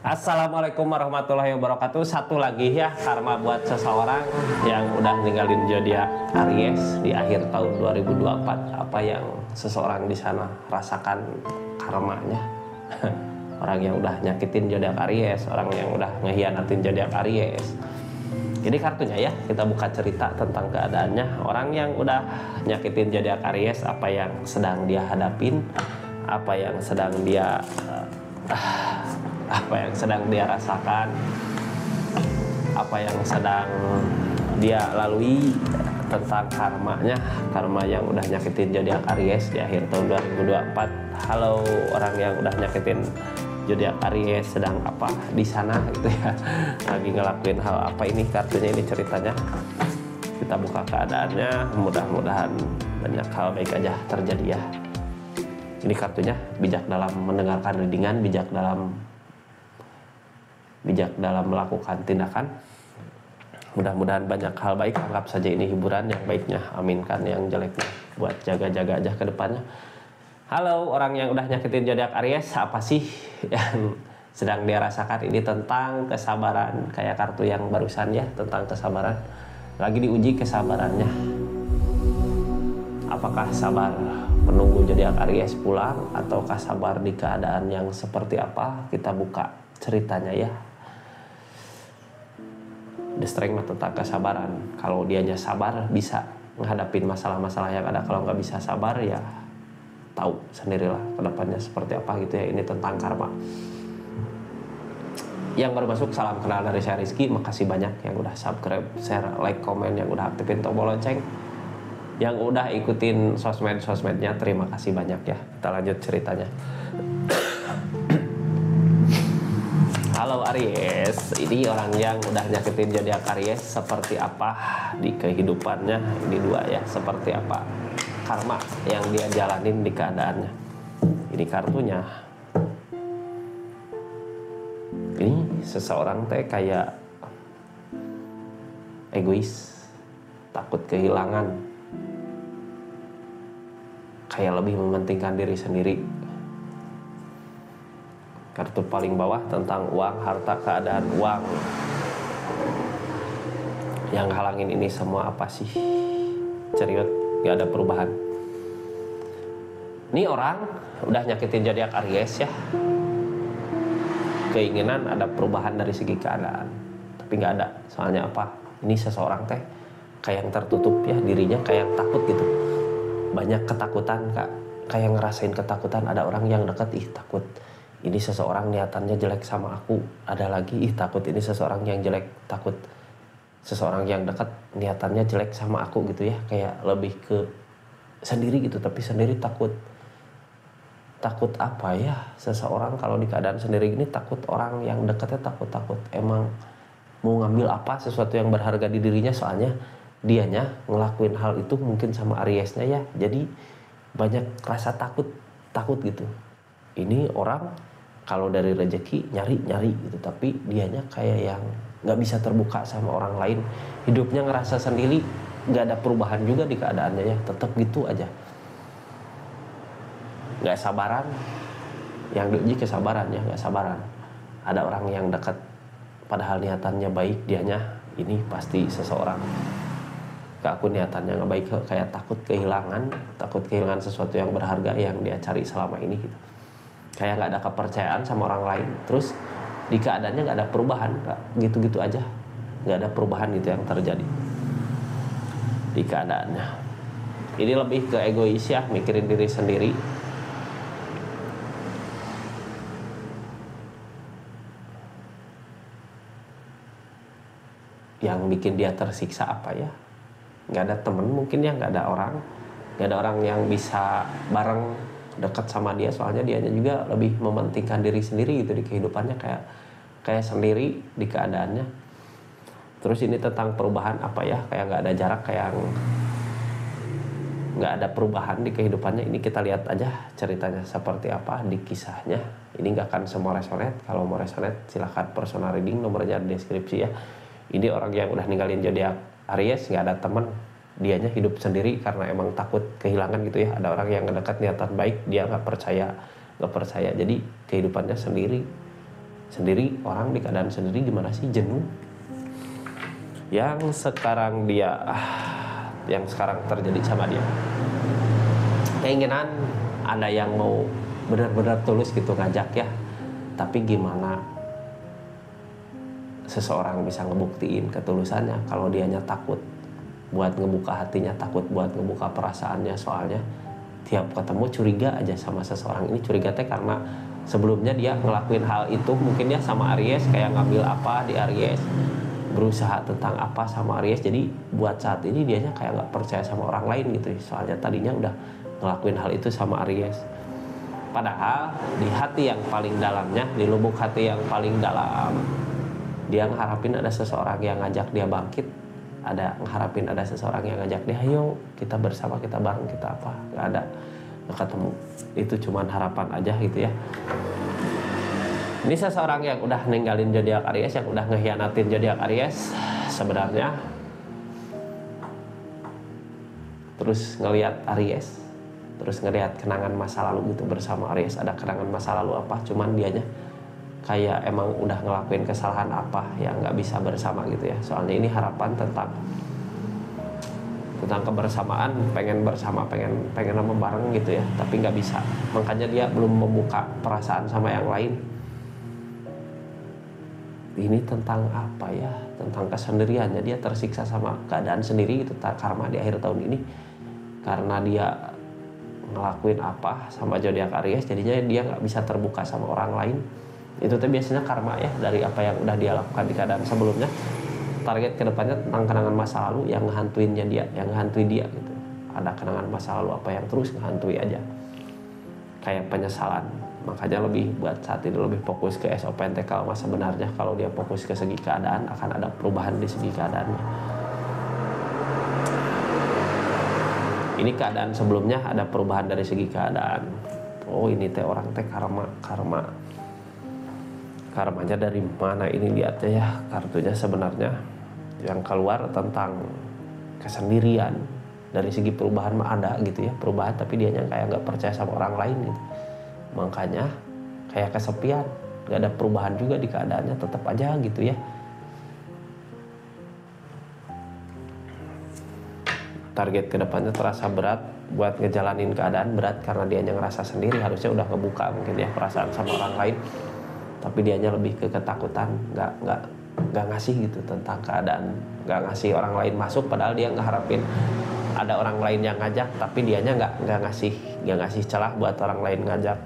Assalamualaikum warahmatullahi wabarakatuh. Satu lagi ya karma buat seseorang yang udah ninggalin zodiak Aries di akhir tahun 2024. Apa yang seseorang di sana rasakan karmanya? Orang yang udah nyakitin zodiak Aries, orang yang udah ngehianatin zodiak Aries. Ini kartunya ya, kita buka cerita tentang keadaannya. Orang yang udah nyakitin zodiak Aries, apa yang sedang dia hadapin, apa yang sedang dia rasakan, apa yang sedang dia lalui tentang karmanya, karma yang udah nyakitin zodiak Aries di akhir tahun 2024. Halo orang yang udah nyakitin zodiak Aries, sedang apa di sana gitu ya, lagi ngelakuin hal apa? Ini kartunya, ini ceritanya. Kita buka keadaannya, mudah-mudahan banyak hal baik aja terjadi ya. Ini kartunya, bijak dalam mendengarkan readingan, bijak dalam melakukan tindakan. Mudah-mudahan banyak hal baik. Anggap saja ini hiburan, yang baiknya aminkan, yang jeleknya buat jaga-jaga aja ke depannya. Halo orang yang udah nyakitin zodiak Aries, apa sih yang sedang dia rasakan? Ini tentang kesabaran, kayak kartu yang barusan ya, tentang kesabaran. Lagi diuji kesabarannya. Apakah sabar menunggu zodiak Aries pulang, ataukah sabar di keadaan yang seperti apa? Kita buka ceritanya ya. The Strength tentang kesabaran. Kalau dianya sabar, bisa menghadapi masalah-masalah yang ada. Kalau nggak bisa sabar, ya tahu sendirilah kedepannya seperti apa gitu ya. Ini tentang karma. Yang baru masuk, salam kenal dari saya Rizky. Makasih banyak yang udah subscribe, share, like, komen, yang udah aktifin tombol lonceng, yang udah ikutin sosmed-sosmednya. Terima kasih banyak ya. Kita lanjut ceritanya. Halo Aries, ini orang yang udah nyakitin zodiak Aries seperti apa di kehidupannya? Ini dua ya, seperti apa karma yang dia jalanin di keadaannya. Ini kartunya. Ini seseorang teh kayak egois, takut kehilangan, kayak lebih mementingkan diri sendiri. Kartu paling bawah tentang uang, harta, keadaan uang. Yang halangin ini semua apa sih? Ceriut, gak ada perubahan. Ini orang udah nyakitin zodiak Aries ya. Keinginan ada perubahan dari segi keadaan, tapi gak ada. Soalnya apa? Ini seseorang teh kayak yang tertutup ya dirinya, kayak yang takut gitu. Banyak ketakutan kak, kayak ngerasain ketakutan. Ada orang yang deket, takut ini seseorang niatannya jelek sama aku. Ada lagi, takut ini seseorang yang jelek, takut seseorang yang dekat niatannya jelek sama aku gitu ya. Kayak lebih ke sendiri gitu, tapi sendiri takut apa ya, seseorang kalau di keadaan sendiri gini takut, orang yang dekatnya takut emang mau ngambil apa, sesuatu yang berharga di dirinya. Soalnya dianya ngelakuin hal itu mungkin sama Ariesnya ya, jadi banyak rasa takut gitu. Ini orang kalau dari rezeki nyari gitu, tapi dianya kayak yang nggak bisa terbuka sama orang lain. Hidupnya ngerasa sendiri, nggak ada perubahan juga di keadaannya ya, tetap gitu aja. Nggak sabaran, yang diuji kesabaran ya, nggak sabaran. Ada orang yang dekat, padahal niatannya baik, dianya ini pasti seseorang ke aku niatannya nggak baik, kayak takut kehilangan sesuatu yang berharga yang dia cari selama ini gitu. Kayak nggak ada kepercayaan sama orang lain, terus di keadaannya nggak ada perubahan, gitu-gitu aja, nggak ada perubahan gitu yang terjadi di keadaannya. Ini lebih ke egois ya, mikirin diri sendiri. Yang bikin dia tersiksa apa ya? Nggak ada temen mungkin ya, nggak ada orang yang bisa bareng dekat sama dia. Soalnya dianya juga lebih mementingkan diri sendiri gitu di kehidupannya, kayak sendiri di keadaannya. Terus ini tentang perubahan apa ya, kayak nggak ada jarak, kayak nggak ada perubahan di kehidupannya. Ini kita lihat aja ceritanya seperti apa di kisahnya. Ini nggak akan semua resonate. Kalau mau resonate silahkan personal reading, nomornya di deskripsi ya. Ini orang yang udah ninggalin zodiak Aries, nggak ada teman, dianya hidup sendiri karena emang takut kehilangan gitu ya. Ada orang yang ngedekat niatan baik, dia nggak percaya, jadi kehidupannya sendiri. sendiri. Orang di keadaan sendiri gimana sih? Jenuh. Yang sekarang terjadi sama dia, keinginan ada yang mau benar-benar tulus gitu ngajak ya, tapi gimana seseorang bisa ngebuktiin ketulusannya kalau dianya takut buat ngebuka hatinya, takut buat ngebuka perasaannya. Soalnya tiap ketemu curiga aja sama seseorang ini. Curiga teh karena sebelumnya dia ngelakuin hal itu mungkin ya sama Aries, kayak ngambil apa di Aries, berusaha tentang apa sama Aries. Jadi buat saat ini dianya kayak nggak percaya sama orang lain gitu. Soalnya tadinya udah ngelakuin hal itu sama Aries. Padahal di hati yang paling dalamnya, di lubuk hati yang paling dalam, dia ngeharapin ada seseorang yang ngajak dia bangkit. Ngeharapin ada seseorang yang ngajak dia, ayo kita bersama, kita bareng, kita apa. Nggak ada, nggak ketemu. Itu cuman harapan aja gitu ya. Ini seseorang yang udah ninggalin zodiak Aries, yang udah ngehianatin zodiak Aries sebenarnya. Terus ngelihat Aries, terus ngelihat kenangan masa lalu gitu bersama Aries. Ada kenangan masa lalu apa, cuman dianya kayak emang udah ngelakuin kesalahan apa yang nggak bisa bersama gitu ya. Soalnya ini harapan tentang kebersamaan, pengen bersama, pengen bareng gitu ya, tapi nggak bisa. Makanya dia belum membuka perasaan sama yang lain. Ini tentang apa ya? Tentang kesendiriannya. Dia tersiksa sama keadaan sendiri gitu, karma di akhir tahun ini. Karena dia ngelakuin apa sama zodiak Aries, jadinya dia nggak bisa terbuka sama orang lain. Itu tuh biasanya karma ya dari apa yang udah dia lakukan di keadaan sebelumnya. Target kedepannya tentang kenangan masa lalu yang ngehantuin dia gitu. Ada kenangan masa lalu apa yang terus ngehantui aja, kayak penyesalan. Makanya buat saat ini lebih fokus ke SO Pentakel. Mas sebenarnya kalau dia fokus ke segi keadaan, akan ada perubahan di segi keadaannya. Ini keadaan sebelumnya ada perubahan dari segi keadaan. Oh ini teh orang teh karmanya dari mana ini, lihatnya ya kartunya. Sebenarnya yang keluar tentang kesendirian. Dari segi perubahan mah ada gitu ya, perubahan, tapi dianya kayak nggak percaya sama orang lain gitu. Makanya kayak kesepian, nggak ada perubahan juga di keadaannya, tetap aja gitu ya. Target kedepannya terasa berat buat ngejalanin keadaan, berat karena dianya ngerasa sendiri. Harusnya udah ngebuka mungkin ya perasaan sama orang lain, tapi dianya lebih ke ketakutan, nggak ngasih gitu tentang keadaan, nggak ngasih orang lain masuk. Padahal dia ngeharapin ada orang lain yang ngajak, tapi dianya nggak ngasih celah buat orang lain ngajak.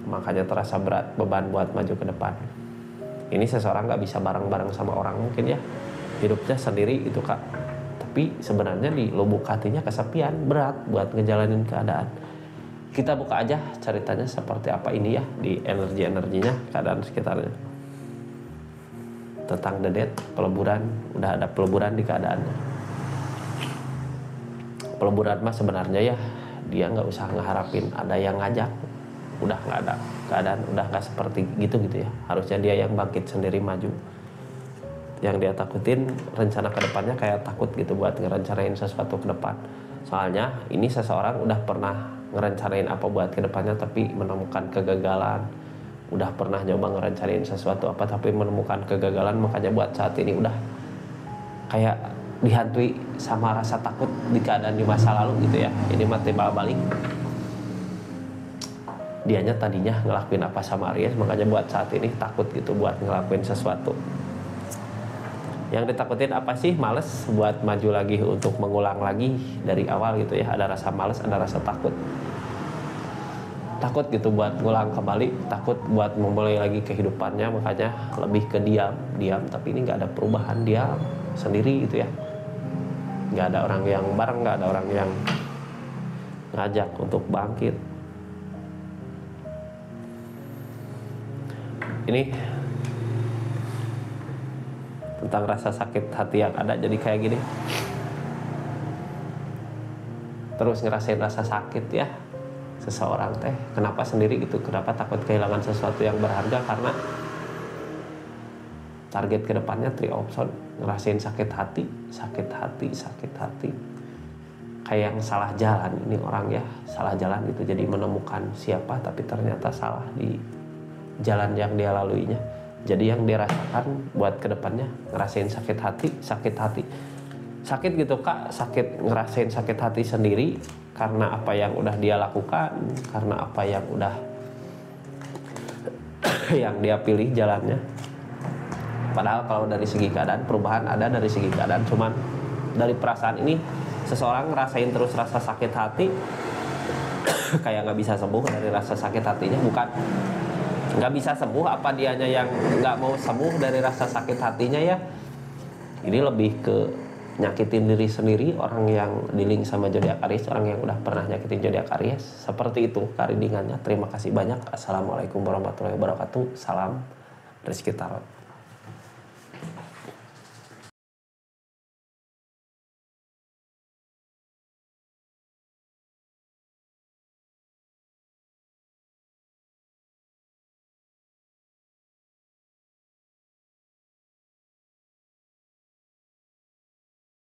Makanya terasa berat, beban buat maju ke depan. Ini seseorang nggak bisa bareng-bareng sama orang mungkin ya, hidupnya sendiri itu Kak. Tapi sebenarnya di lubuk hatinya kesepian, berat buat ngejalanin keadaan. Kita buka aja ceritanya seperti apa ini ya, di energinya, keadaan sekitarnya. Tentang The Death, peleburan, udah ada peleburan di keadaannya. Peleburan mah sebenarnya ya, dia nggak usah ngeharapin ada yang ngajak. Udah nggak ada, keadaan udah nggak seperti gitu ya. Harusnya dia yang bangkit sendiri maju. Yang dia takutin rencana kedepannya kayak takut gitu buat ngerencanain sesuatu ke depan. Soalnya ini seseorang udah pernah ngerencanain apa buat kedepannya tapi menemukan kegagalan. Udah pernah nyoba ngerencanain sesuatu apa tapi menemukan kegagalan. Makanya buat saat ini udah kayak dihantui sama rasa takut di keadaan di masa lalu gitu ya. Ini mah timbal balik. Dianya tadinya ngelakuin apa sama Aries, makanya buat saat ini takut gitu buat ngelakuin sesuatu. Yang ditakutin apa sih? Males buat maju lagi, untuk mengulang lagi dari awal gitu ya. Ada rasa males, ada rasa takut. Takut gitu buat ngulang kembali, takut buat memulai lagi kehidupannya. Makanya lebih ke diam, tapi ini nggak ada perubahan, dia sendiri gitu ya. Nggak ada orang yang bareng, nggak ada orang yang ngajak untuk bangkit. Ini tentang rasa sakit hati yang ada, jadi kayak gini. Terus ngerasain rasa sakit ya seseorang teh. Kenapa sendiri gitu? Kenapa takut kehilangan sesuatu yang berharga? Karena target kedepannya 3 option. Ngerasain sakit hati. Kayak yang salah jalan ini orang ya, salah jalan gitu. Jadi menemukan siapa tapi ternyata salah di jalan yang dia laluinya. Jadi yang dirasakan buat kedepannya ngerasain sakit sakit gitu Kak, sakit, ngerasain sakit hati sendiri karena apa yang udah dia lakukan, karena apa yang udah yang dia pilih jalannya. Padahal kalau dari segi keadaan perubahan ada, dari segi keadaan, cuman dari perasaan ini seseorang ngerasain terus rasa sakit hati kayak nggak bisa sembuh dari rasa sakit hatinya. Bukan nggak bisa sembuh, apa dianya yang nggak mau sembuh dari rasa sakit hatinya ya. Ini lebih ke nyakitin diri sendiri. Orang yang dealing sama zodiak Aries, orang yang udah pernah nyakitin zodiak Aries, seperti itu readingannya. Terima kasih banyak. Assalamualaikum warahmatullahi wabarakatuh. Salam Rizky Tarot.